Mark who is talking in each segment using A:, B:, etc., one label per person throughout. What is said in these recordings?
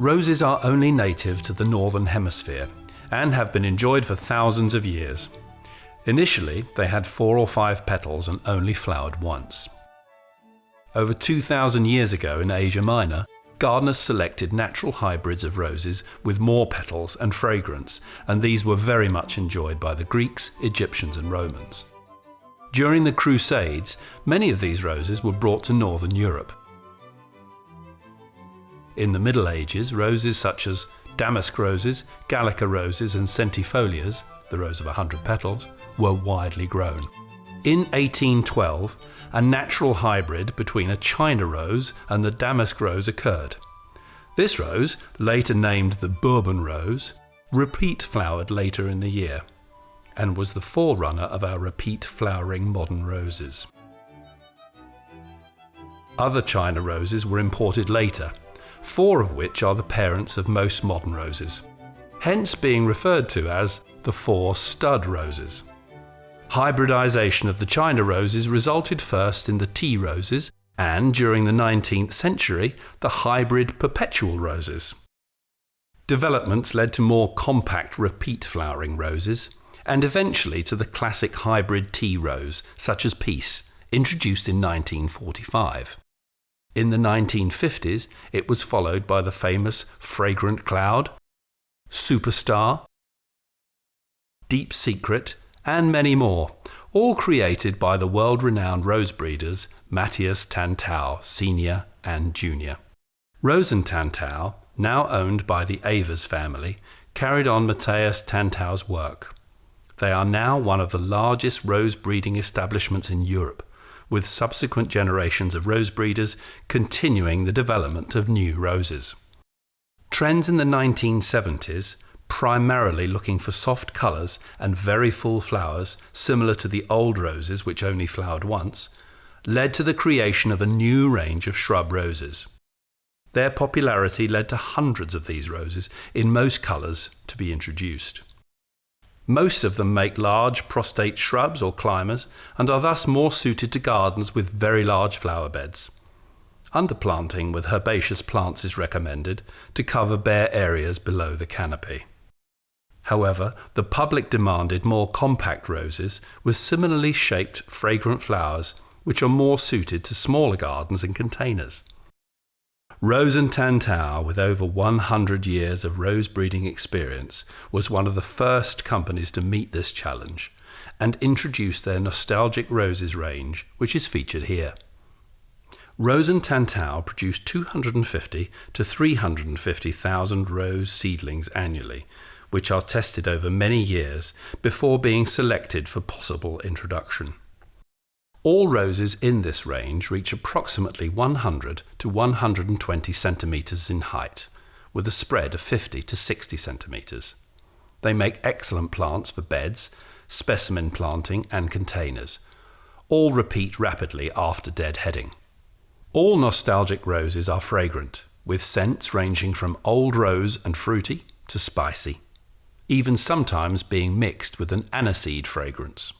A: Roses are only native to the northern hemisphere and have been enjoyed for thousands of years. Initially, they had 4 or 5 petals and only flowered once. Over 2,000 years ago in Asia Minor, gardeners selected natural hybrids of roses with more petals and fragrance, and these were very much enjoyed by the Greeks, Egyptians and Romans. During the Crusades, many of these roses were brought to northern Europe. In the Middle Ages, roses such as damask roses, Gallica roses and centifolias, the rose of 100 petals, were widely grown. In 1812, a natural hybrid between a China rose and the damask rose occurred. This rose, later named the Bourbon rose, repeat flowered later in the year and was the forerunner of our repeat flowering modern roses. Other China roses were imported later, 4 of which are the parents of most modern roses, hence being referred to as the 4 stud roses. Hybridization of the China roses resulted first in the tea roses and, during the 19th century, the hybrid perpetual roses. Developments led to more compact repeat flowering roses and eventually to the classic hybrid tea rose, such as Peace, introduced in 1945. In the 1950s, it was followed by the famous Fragrant Cloud, Superstar, Deep Secret, and many more, all created by the world-renowned rose breeders Matthias Tantau Sr. and Jr. Rose and Tantau, now owned by the Avers family, carried on Matthias Tantau's work. They are now one of the largest rose breeding establishments in Europe, with subsequent generations of rose breeders continuing the development of new roses. Trends in the 1970s, primarily looking for soft colours and very full flowers similar to the old roses which only flowered once, led to the creation of a new range of shrub roses. Their popularity led to hundreds of these roses in most colours to be introduced. Most of them make large prostate shrubs or climbers and are thus more suited to gardens with very large flower beds. Underplanting with herbaceous plants is recommended to cover bare areas below the canopy. However, the public demanded more compact roses with similarly shaped fragrant flowers which are more suited to smaller gardens and containers. Rose and Tantau, with over 100 years of rose breeding experience, was one of the first companies to meet this challenge and introduce their nostalgic roses range, which is featured here. Rose and Tantau produce 250 to 350,000 rose seedlings annually, which are tested over many years before being selected for possible introduction. All roses in this range reach approximately 100 to 120 centimetres in height, with a spread of 50 to 60 centimetres. They make excellent plants for beds, specimen planting and containers. All repeat rapidly after deadheading. All nostalgic roses are fragrant, with scents ranging from old rose and fruity to spicy, even sometimes being mixed with an aniseed fragrance.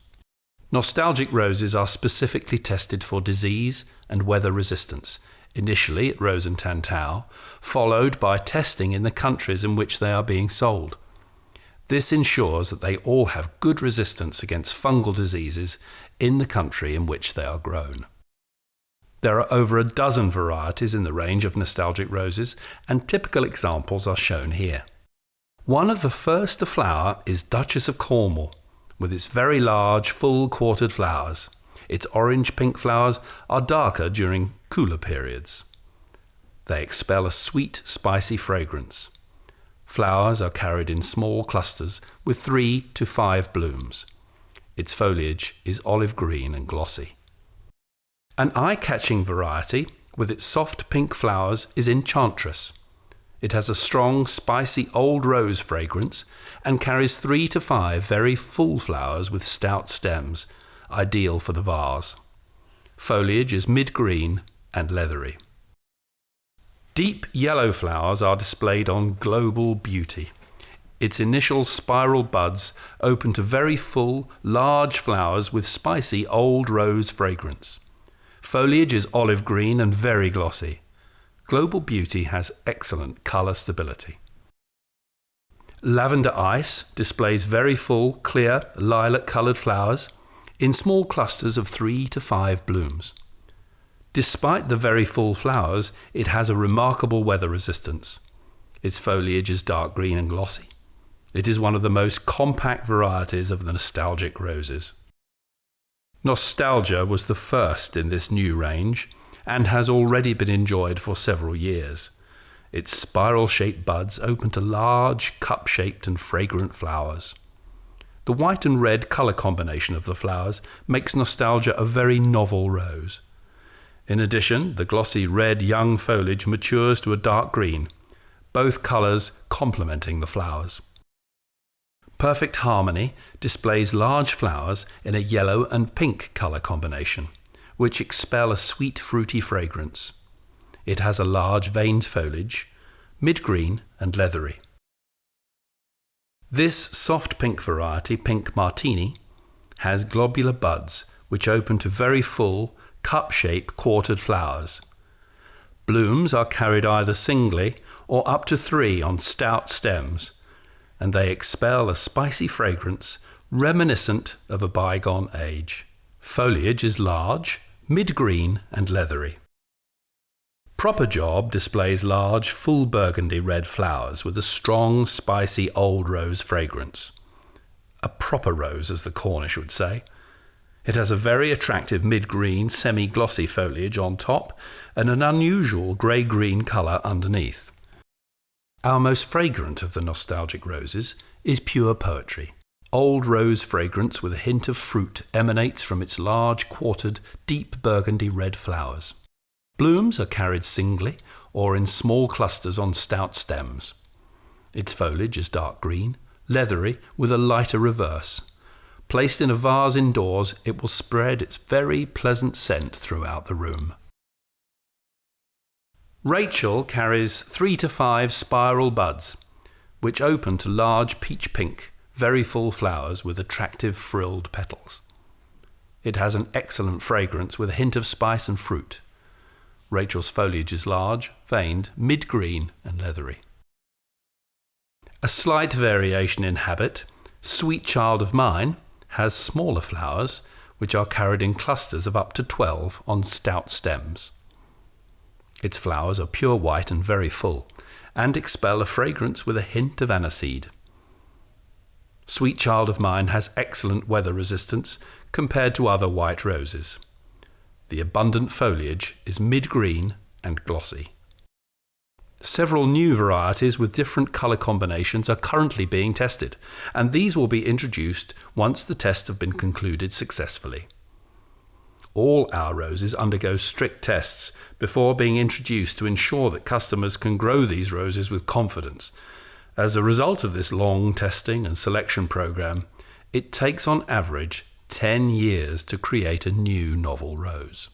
A: Nostalgic roses are specifically tested for disease and weather resistance, initially at Rose and Tantau, followed by testing in the countries in which they are being sold. This ensures that they all have good resistance against fungal diseases in the country in which they are grown. There are over a dozen varieties in the range of nostalgic roses, and typical examples are shown here. One of the first to flower is Duchess of Cornwall, with its very large, full quartered flowers. Its orange-pink flowers are darker during cooler periods. They expel a sweet, spicy fragrance. Flowers are carried in small clusters with 3 to 5 blooms. Its foliage is olive green and glossy. An eye-catching variety, with its soft pink flowers, is Enchantress. It has a strong, spicy old rose fragrance and carries 3 to 5 very full flowers with stout stems, ideal for the vase. Foliage is mid-green and leathery. Deep yellow flowers are displayed on Global Beauty. Its initial spiral buds open to very full, large flowers with spicy old rose fragrance. Foliage is olive green and very glossy. Global Beauty has excellent colour stability. Lavender Ice displays very full, clear, lilac-coloured flowers in small clusters of 3 to 5 blooms. Despite the very full flowers, it has a remarkable weather resistance. Its foliage is dark green and glossy. It is one of the most compact varieties of the nostalgic roses. Nostalgia was the first in this new range and has already been enjoyed for several years. Its spiral-shaped buds open to large, cup-shaped and fragrant flowers. The white and red colour combination of the flowers makes Nostalgia a very novel rose. In addition, the glossy red young foliage matures to a dark green, both colours complementing the flowers. Perfect Harmony displays large flowers in a yellow and pink colour combination, which expel a sweet fruity fragrance. It has a large veined foliage, mid-green and leathery. This soft pink variety, Pink Martini, has globular buds which open to very full, cup-shaped quartered flowers. Blooms are carried either singly or up to 3 on stout stems, and they expel a spicy fragrance reminiscent of a bygone age. Foliage is large, mid-green and leathery. Proper Job displays large, full burgundy red flowers with a strong, spicy old rose fragrance. A proper rose, as the Cornish would say. It has a very attractive mid-green, semi-glossy foliage on top and an unusual grey-green colour underneath. Our most fragrant of the nostalgic roses is Pure Poetry. Old rose fragrance with a hint of fruit emanates from its large, quartered, deep burgundy red flowers. Blooms are carried singly or in small clusters on stout stems. Its foliage is dark green, leathery with a lighter reverse. Placed in a vase indoors, it will spread its very pleasant scent throughout the room. Rachel carries 3 to 5 spiral buds, which open to large peach pink, very full flowers with attractive frilled petals. It has an excellent fragrance with a hint of spice and fruit. Rachel's foliage is large, veined, mid-green and leathery. A slight variation in habit, Sweet Child of Mine has smaller flowers which are carried in clusters of up to 12 on stout stems. Its flowers are pure white and very full, and expel a fragrance with a hint of aniseed. Sweet Child of Mine has excellent weather resistance compared to other white roses. The abundant foliage is mid-green and glossy. Several new varieties with different colour combinations are currently being tested, and these will be introduced once the tests have been concluded successfully. All our roses undergo strict tests before being introduced to ensure that customers can grow these roses with confidence. As a result of this long testing and selection program, it takes on average 10 years to create a new novel rose.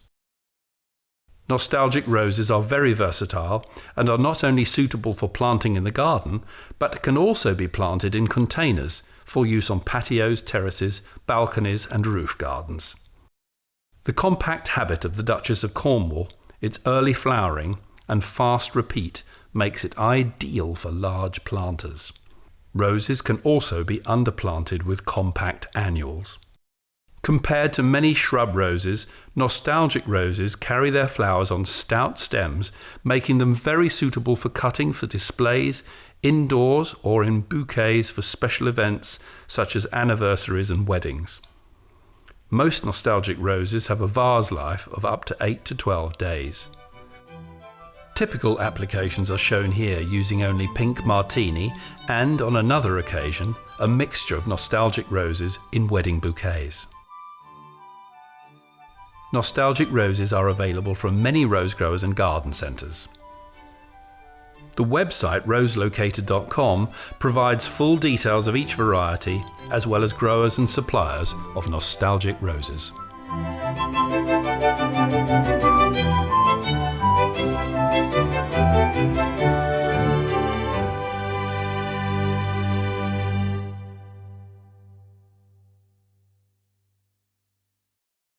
A: Nostalgic roses are very versatile and are not only suitable for planting in the garden, but can also be planted in containers for use on patios, terraces, balconies and roof gardens. The compact habit of the Duchess of Cornwall, its early flowering and fast repeat makes it ideal for large planters. Roses can also be underplanted with compact annuals. Compared to many shrub roses, nostalgic roses carry their flowers on stout stems, making them very suitable for cutting for displays, indoors or in bouquets for special events such as anniversaries and weddings. Most nostalgic roses have a vase life of up to 8 to 12 days. Typical applications are shown here using only Pink Martini and, on another occasion, a mixture of nostalgic roses in wedding bouquets. Nostalgic roses are available from many rose growers and garden centres. The website roselocator.com provides full details of each variety, as well as growers and suppliers of nostalgic roses.